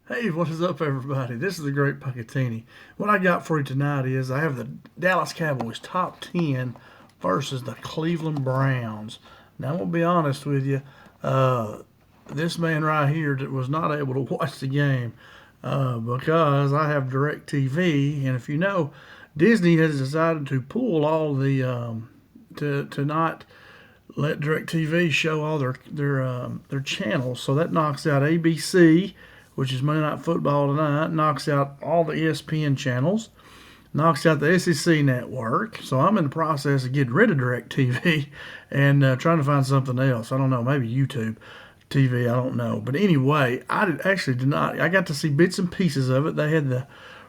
Hey, what is up, everybody? This is the Great Puckettini. What I got for you tonight is I have the Dallas Cowboys top 10 versus the Cleveland Browns. Now, I'm going to be honest with you. Uh, this man right here that was not able to watch the game because I have DirecTV, and if you know, Disney has decided to pull all the to not let DirecTV show all their channels. So that knocks out ABC, which is Monday Night Football tonight, knocks out all the ESPN channels, knocks out the SEC network. So I'm in the process of getting rid of DirecTV and trying to find something else. I don't know, maybe YouTube TV, I don't know. But anyway, actually did not. I got to see bits and pieces of it. They had the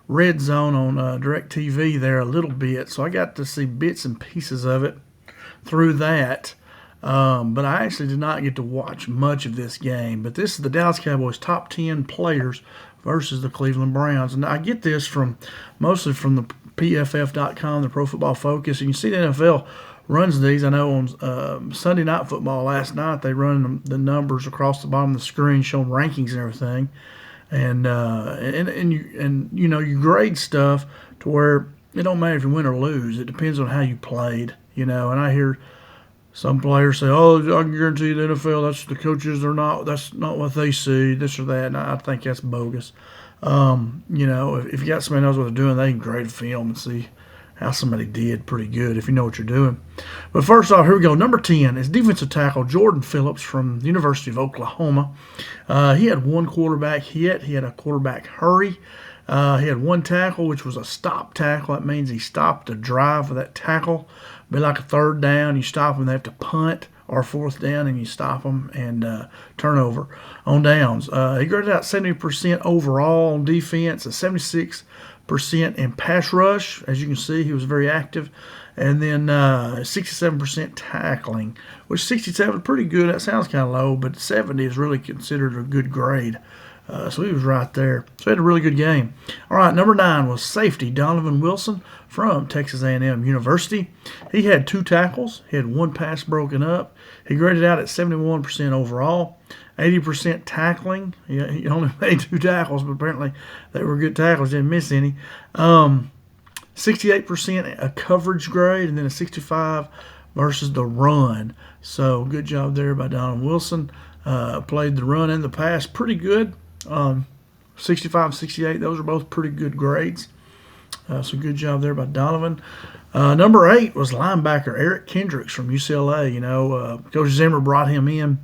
red zone on DirecTV there a little bit, so I got to see bits and pieces of it through that. But I actually did not get to watch much of this game. But this is the Dallas Cowboys top 10 players versus the Cleveland Browns. And I get this mostly from the PFF.com, the Pro Football Focus. And you see the NFL runs these. I know on Sunday Night Football last night, they run the numbers across the bottom of the screen showing rankings and everything. And you grade stuff to where it don't matter if you win or lose. It depends on how you played, and I hear some players say, "Oh, I can guarantee the NFL. That's the coaches. They're not. That's not what they see. This or that." And I think that's bogus. If you got somebody who knows what they're doing, they can grade film and see how somebody did pretty good if you know what you're doing. But first off, here we go. Number 10 is defensive tackle Jordan Phillips from the University of Oklahoma. He had one quarterback hit. He had a quarterback hurry. He had one tackle, which was a stop tackle. That means he stopped the drive with that tackle. Be like a third down, you stop them, they have to punt, or fourth down, and you stop them and turnover on downs. He graded out 70% overall on defense, a 76% in pass rush. As you can see, he was very active. And then 67% tackling, which 67 is pretty good. That sounds kind of low, but 70 is really considered a good grade. So he was right there. So he had a really good game. All right, number 9 was safety Donovan Wilson from Texas A&M University. He had 2 tackles. He had 1 pass broken up. He graded out at 71% overall, 80% tackling. He only made 2 tackles, but apparently they were good tackles. Didn't miss any. 68% a coverage grade, and then a 65 versus the run. So good job there by Donovan Wilson. Played the run and the pass pretty good. 65, 68, those are both pretty good grades. So good job there by Donovan. Number 8 was linebacker Eric Kendricks from UCLA. Coach Zimmer brought him in,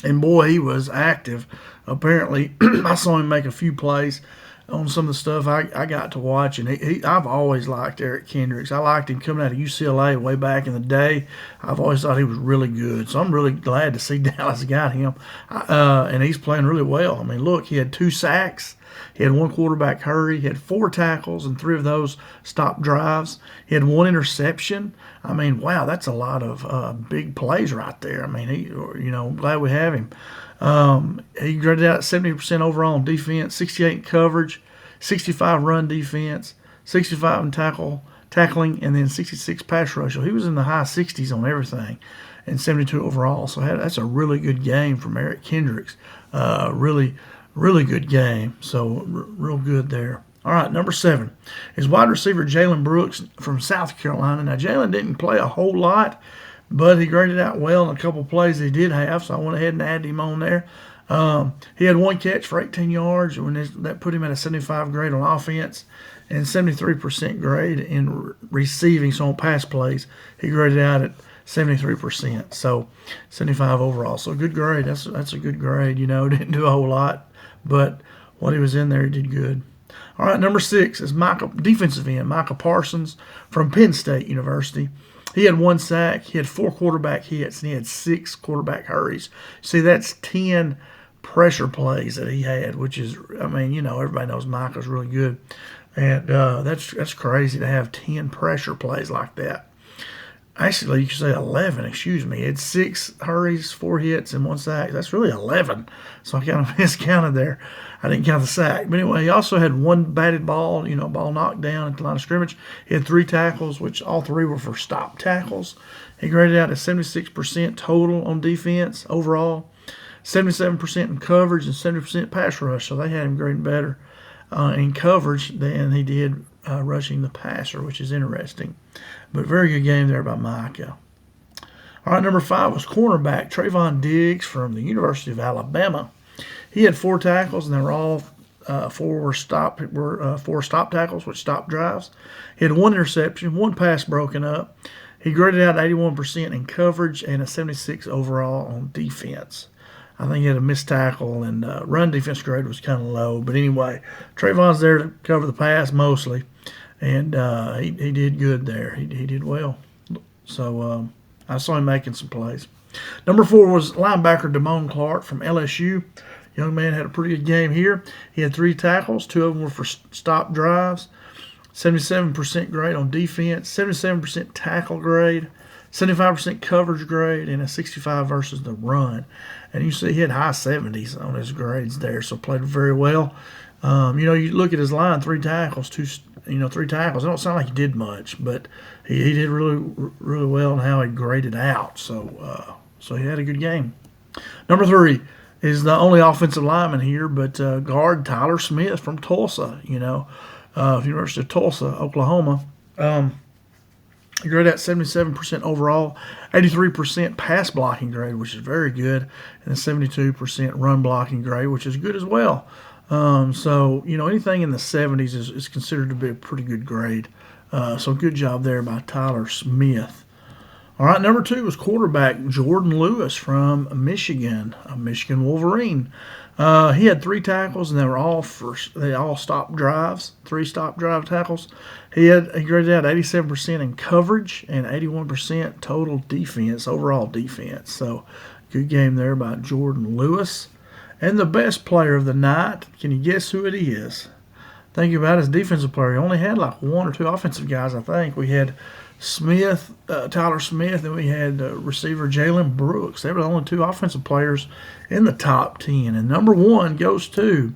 and boy, he was active. Apparently, I saw him make a few plays on some of the stuff I got to watch, and I've always liked Eric Kendricks. I liked him coming out of UCLA way back in the day. I've always thought he was really good, so I'm really glad to see Dallas got him, and he's playing really well. I mean, look, he had 2 sacks. He had 1 quarterback hurry. He had 4 tackles, and 3 of those stopped drives. He had 1 interception. I mean, wow, that's a lot of big plays right there. I mean, glad we have him. He graded out 70% overall on defense, 68 in coverage, 65 run defense, 65 in tackling, and then 66 pass rush. So he was in the high 60s on everything, and 72 overall. So that's a really good game from Eric Kendricks. Really, really good game. So real good there. All right, number 7 is wide receiver Jalen Brooks from South Carolina. Now, Jalen didn't play a whole lot, but he graded out well in a couple plays he did have, so I went ahead and added him on there. He had 1 catch for 18 yards, that put him at a 75 grade on offense and 73% grade in receiving. So on pass plays, he graded out at 73%, so 75 overall. So good grade. That's a good grade. Didn't do a whole lot, but when he was in there, he did good. All right, number 6 is defensive end Micah Parsons from Penn State University. He had 1 sack, he had 4 quarterback hits, and he had 6 quarterback hurries. See, that's 10 pressure plays that he had, which is, everybody knows Micah's really good. And that's crazy to have 10 pressure plays like that. Actually, you could say 11, excuse me. He had 6 hurries, 4 hits, and 1 sack. That's really 11. So I kind of miscounted there. I didn't count the sack. But anyway, he also had 1 batted ball, ball knocked down at the line of scrimmage. He had 3 tackles, which all 3 were for stop tackles. He graded out at 76% total on defense overall, 77% in coverage and 70% pass rush. So they had him grading better in coverage than he did rushing the passer, which is interesting. But very good game there by Micah. All right, number 5 was cornerback Trayvon Diggs from the University of Alabama. He had 4 tackles, and they were all four stop tackles, which stopped drives. He had 1 interception, 1 pass broken up. He graded out 81% in coverage and a 76 overall on defense. I think he had a missed tackle, and run defense grade was kind of low. But anyway, Trayvon's there to cover the pass mostly, and he did good there. He did well. So I saw him making some plays. Number 4 was linebacker Damone Clark from LSU. Young man had a pretty good game here. He had 3 tackles. 2 of them were for stop drives. 77% grade on defense. 77% tackle grade. 75% coverage grade. And a 65 versus the run. And you see he had high 70s on his grades there. So played very well. You look at his line, 3 tackles, 3 tackles. It don't sound like he did much, but he did really, really well in how he graded out. So he had a good game. Number 3 is the only offensive lineman here, but guard Tyler Smith from Tulsa, University of Tulsa, Oklahoma. He graded at 77% overall, 83% pass blocking grade, which is very good, and a 72% run blocking grade, which is good as well. Anything in the 70s is considered to be a pretty good grade. So good job there by Tyler Smith. All right, number 2 was quarterback Jordan Lewis from Michigan, a Michigan Wolverine. He had 3 tackles, and they all stopped drives, 3 stop drive tackles. He graded out 87% in coverage and 81% total defense, overall defense. So good game there by Jordan Lewis. And the best player of the night, can you guess who it is? Think about his defensive player. He only had like 1 or 2 offensive guys, I think. We had Tyler Smith, and we had receiver Jalen Brooks. They were the only 2 offensive players in the top 10. And number 1 goes to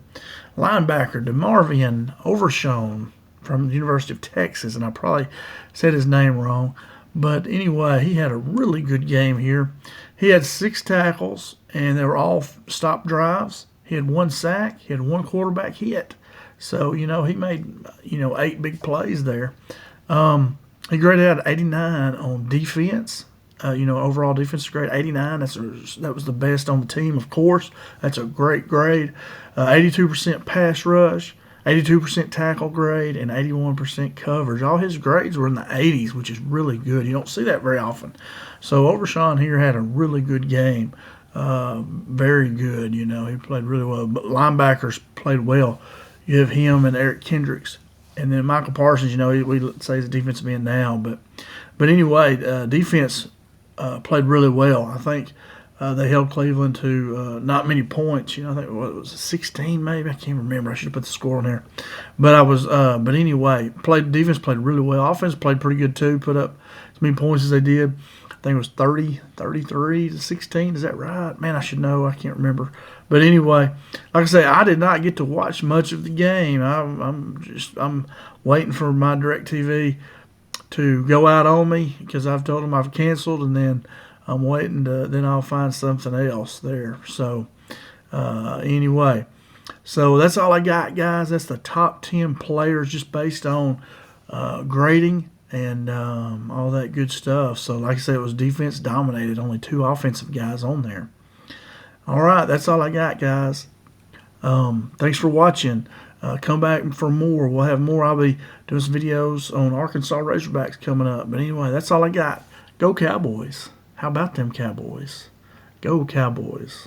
linebacker DeMarvion Overshown from the University of Texas. And I probably said his name wrong. But anyway, he had a really good game here. He had 6 tackles, and they were all stop drives. He had 1 sack. He had 1 quarterback hit. So, he made, 8 big plays there. He graded out 89 on defense. Overall defensive grade, 89. That was the best on the team, of course. That's a great grade. 82% pass rush, 82% tackle grade, and 81% coverage. All his grades were in the 80s, which is really good. You don't see that very often. So Overshown here had a really good game. Very good, he played really well. But linebackers played well. You have him and Eric Kendricks. And then Michael Parsons, we say he's a defensive end now. But anyway, defense played really well. I think they held Cleveland to not many points. I think it was 16 maybe. I can't remember. I should have put the score on there. But anyway, defense played really well. Offense played pretty good too. Put up as many points as they did. I think it was 33 to 16. Is that right? Man, I should know. I can't remember. But anyway, like I say, I did not get to watch much of the game. I'm waiting for my DirecTV to go out on me because I've told them I've canceled, and then I'm waiting then I'll find something else there. So anyway, so that's all I got, guys. That's the top 10 players just based on grading and all that good stuff. So like I said, it was defense dominated. Only 2 offensive guys on there. All right, that's all I got, guys. Thanks for watching. Come back for more. We'll have more. I'll be doing some videos on Arkansas Razorbacks coming up. But anyway, that's all I got. Go Cowboys. How about them Cowboys? Go Cowboys.